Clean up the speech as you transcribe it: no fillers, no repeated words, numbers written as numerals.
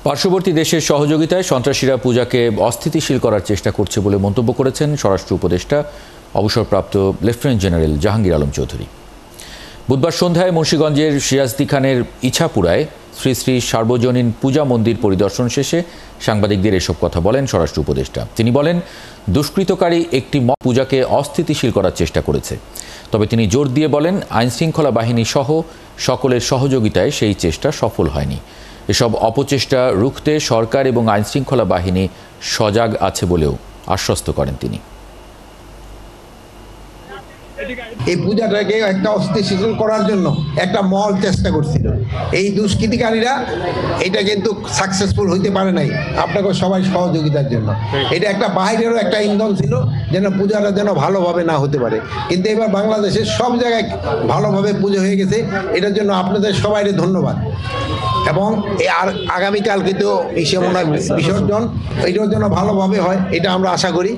পার্শ্ববর্তী দেশের সহযোগিতায় সন্ত্রাসীরা পূজাকে অস্থিতিশীল করার চেষ্টা করছে বলে মন্তব্য করেছেন স্বরাষ্ট্র উপদেষ্টা অবসরপ্রাপ্ত লেফটেন্যান্ট জেনারেল জাহাঙ্গীর আলম চৌধুরী। বুধবার সন্ধ্যায় মুন্সিগঞ্জের সিরাজদি খানের ইছাপুরায় শ্রী শ্রী সার্বজনীন পূজা মন্দির পরিদর্শন শেষে সাংবাদিকদের এসব কথা বলেন স্বরাষ্ট্র উপদেষ্টা। তিনি বলেন, দুষ্কৃতকারী একটি পূজাকে অস্থিতিশীল করার চেষ্টা করেছে। তবে তিনি জোর দিয়ে বলেন, আইনশৃঙ্খলা বাহিনী সহ সকলের সহযোগিতায় সেই চেষ্টা সফল হয়নি। এসব অপচেষ্টা রুখতে সরকার এবং আইনশৃঙ্খলা বাহিনী সজাগ আছে বলেও আশ্বস্ত করেন তিনি। এই পূজাটাকে একটা অস্থিতিশীল করার জন্য একটা মহল চেষ্টা করছিল। এই দুষ্কৃতিকারীরা এটা কিন্তু সাকসেসফুল হইতে পারে নাই, আপনাকে সবাই সহযোগিতার জন্য। এটা একটা বাইরেরও একটা ইন্ধন ছিল যেন পূজাটা যেন ভালোভাবে না হতে পারে। কিন্তু এবার বাংলাদেশের সব জায়গায় ভালোভাবে পুজো হয়ে গেছে, এটার জন্য আপনাদের সবাইকে ধন্যবাদ। এবং আর আগামীকাল কিন্তু বিসর্জন এটার জন্য ভালোভাবে হয়, এটা আমরা আশা করি।